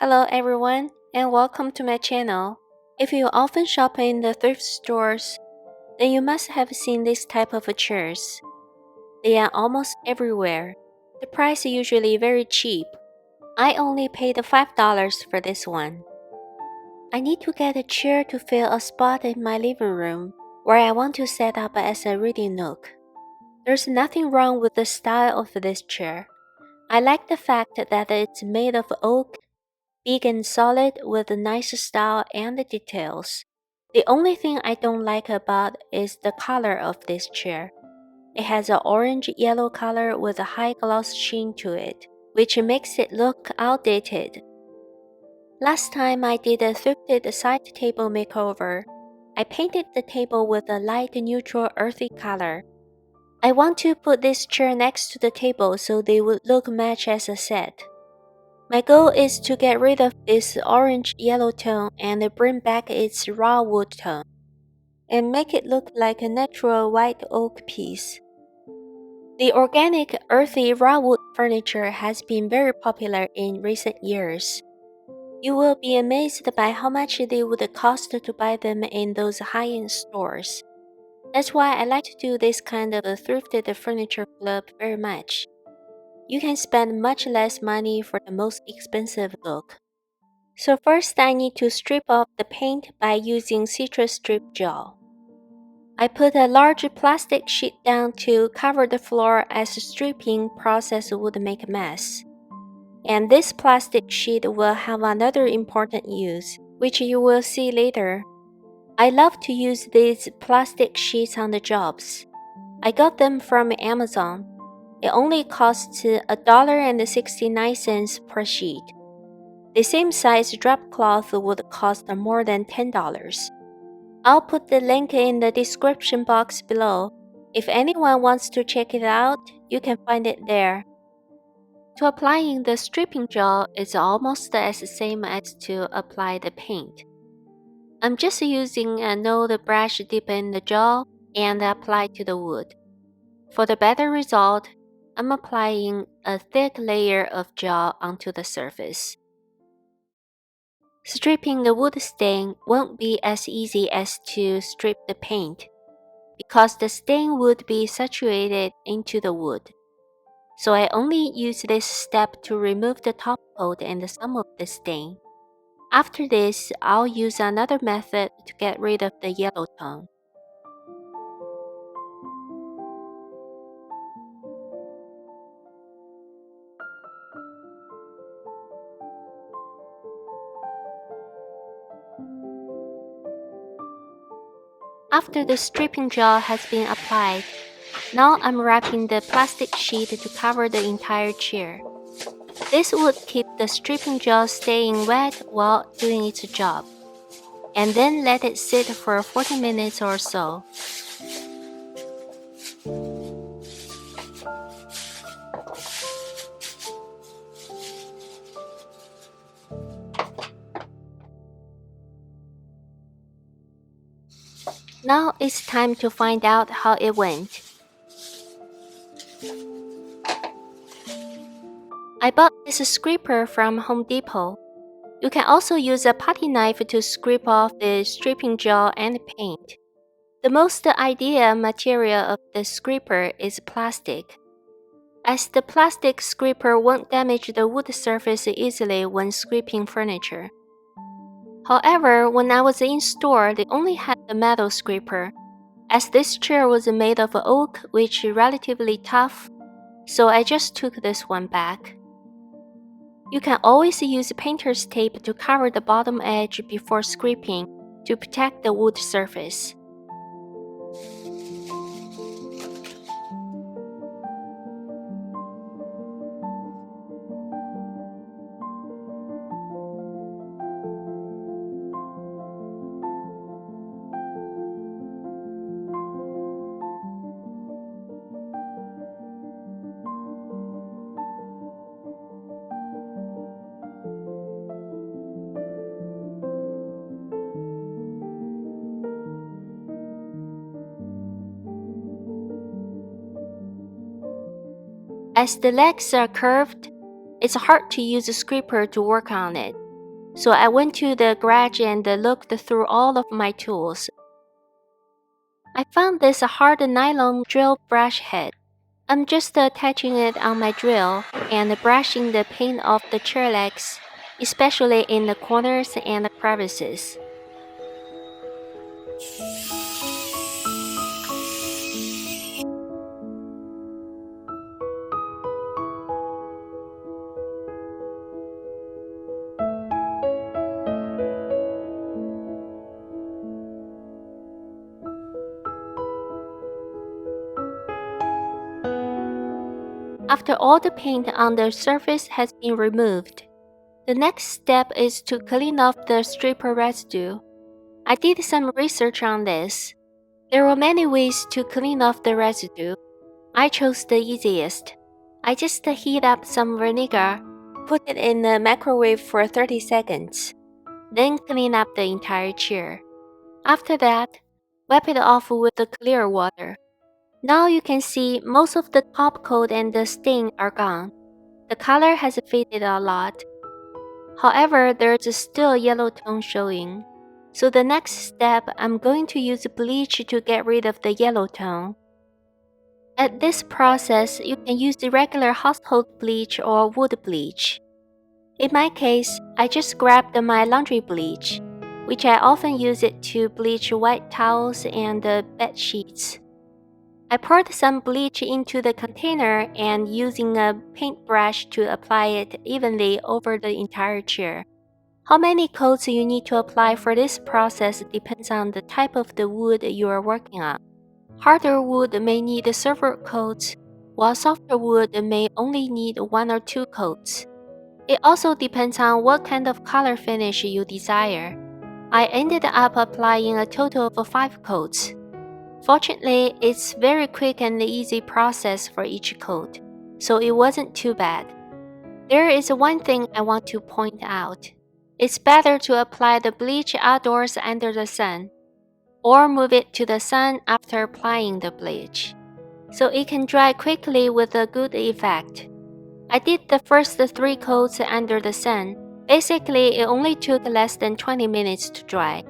Hello everyone, and welcome to my channel. If you often shop in the thrift stores, then you must have seen this type of chairs. They are almost everywhere. The price is usually very cheap. I only paid $5 for this one. I need to get a chair to fill a spot in my living room, where I want to set up as a reading nook. There's nothing wrong with the style of this chair. I like the fact that it's made of oak, big and solid with a nice style and the details. The only thing I don't like about is the color of this chair. It has an orange-yellow color with a high gloss sheen to it, which makes it look outdated. Last time I did a thrifted side table makeover, I painted the table with a light neutral earthy color. I want to put this chair next to the table so they would look match as a set. My goal is to get rid of this orange-yellow tone and bring back its raw wood tone, and make it look like a natural white oak piece. The organic, earthy raw wood furniture has been very popular in recent years. You will be amazed by how much they would cost to buy them in those high-end stores. That's why I like to do this kind of a thrifted furniture club very much. You can spend much less money for the most expensive look. So first I need to strip off the paint by using citrus strip gel. I put a large plastic sheet down to cover the floor as the stripping process would make a mess. And this plastic sheet will have another important use, which you will see later. I love to use these plastic sheets on the jobs. I got them from Amazon. It only costs $1.69 per sheet. The same size drop cloth would cost more than $10. I'll put the link in the description box below. If anyone wants to check it out, you can find it there. To applying the stripping gel is almost as the same as to apply the paint. I'm just using an old brush dip in the gel and apply to the wood. For the better result, I'm applying a thick layer of gel onto the surface. Stripping the wood stain won't be as easy as to strip the paint, because the stain would be saturated into the wood. So I only use this step to remove the top coat and some of the stain. After this, I'll use another method to get rid of the yellow tone. After the stripping gel has been applied, now I'm wrapping the plastic sheet to cover the entire chair. This would keep the stripping gel staying wet while doing its job, and then let it sit for 40 minutes or so. Now it's time to find out how it went. I bought this scraper from Home Depot. You can also use a putty knife to scrape off the stripping gel and paint. The most ideal material of the scraper is plastic, as the plastic scraper won't damage the wood surface easily when scraping furniture. However, when I was in store, they only had the metal scraper, as this chair was made of oak, which is relatively tough, so I just took this one back. You can always use painter's tape to cover the bottom edge before scraping to protect the wood surface. As the legs are curved, it's hard to use a scraper to work on it, so I went to the garage and looked through all of my tools. I found this hard nylon drill brush head. I'm just attaching it on my drill and brushing the paint off the chair legs, especially in the corners and the crevices. After all the paint on the surface has been removed, the next step is to clean off the stripper residue. I did some research on this. There were many ways to clean off the residue. I chose the easiest. I just heat up some vinegar, put it in the microwave for 30 seconds, then clean up the entire chair. After that, wipe it off with the clear water. Now you can see most of the top coat and the stain are gone. The color has faded a lot. However, there's still a yellow tone showing. So the next step, I'm going to use bleach to get rid of the yellow tone. At this process, you can use the regular household bleach or wood bleach. In my case, I just grabbed my laundry bleach, which I often use it to bleach white towels and bed sheets. I poured some bleach into the container and using a paintbrush to apply it evenly over the entire chair. How many coats you need to apply for this process depends on the type of the wood you are working on. Harder wood may need several coats, while softer wood may only need 1 or 2 coats. It also depends on what kind of color finish you desire. I ended up applying a total of 5 coats. Fortunately, it's very quick and easy process for each coat, so it wasn't too bad. There is one thing I want to point out. It's better to apply the bleach outdoors under the sun, or move it to the sun after applying the bleach, so it can dry quickly with a good effect. I did the first 3 coats under the sun. Basically, it only took less than 20 minutes to dry.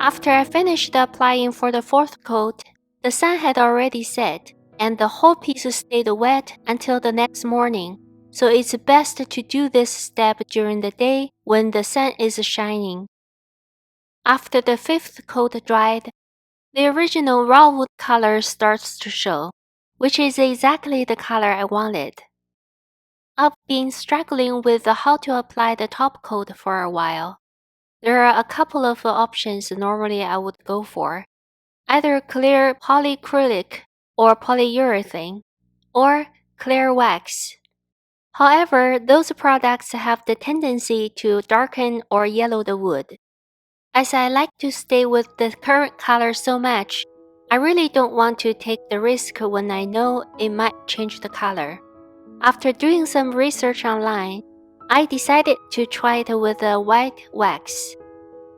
After I finished applying for the 4th coat, the sun had already set, and the whole piece stayed wet until the next morning, so it's best to do this step during the day when the sun is shining. After the 5th coat dried, the original raw wood color starts to show, which is exactly the color I wanted. I've been struggling with how to apply the top coat for a while. There are a couple of options normally I would go for. Either clear polyacrylic or polyurethane, or clear wax. However, those products have the tendency to darken or yellow the wood. As I like to stay with the current color so much, I really don't want to take the risk when I know it might change the color. After doing some research online, I decided to try it with a white wax.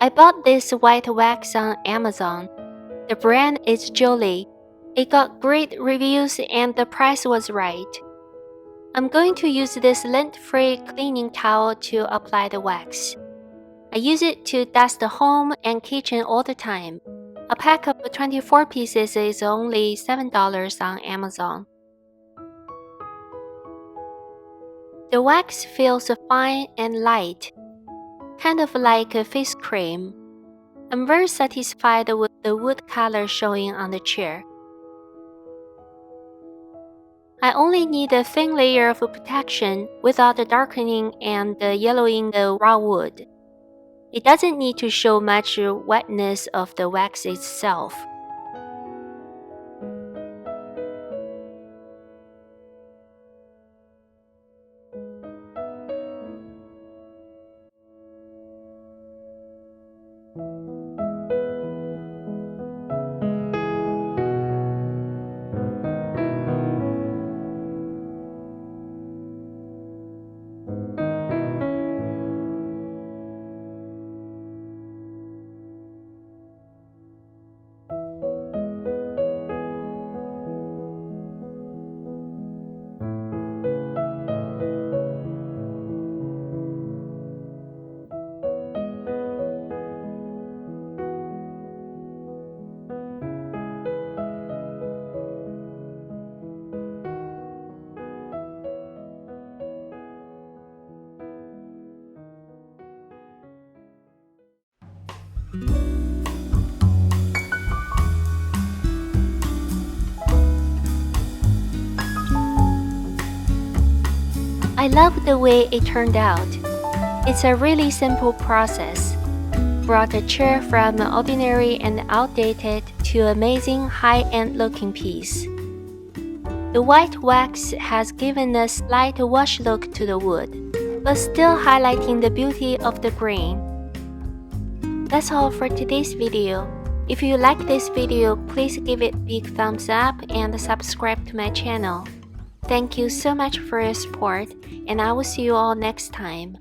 I bought this white wax on Amazon. The brand is Jolie. It got great reviews and the price was right. I'm going to use this lint-free cleaning towel to apply the wax. I use it to dust the home and kitchen all the time. A pack of 24 pieces is only $7 on Amazon. The wax feels fine and light, kind of like a face cream. I'm very satisfied with the wood color showing on the chair. I only need a thin layer of protection without darkening and yellowing the raw wood. It doesn't need to show much wetness of the wax itself. love the way it turned out. It's a really simple process. Brought a chair from ordinary and outdated to amazing high-end looking piece. The white wax has given a slight wash look to the wood, but still highlighting the beauty of the grain. That's all for today's video. If you like this video, please give it a big thumbs up and subscribe to my channel. Thank you so much for your support, and I will see you all next time.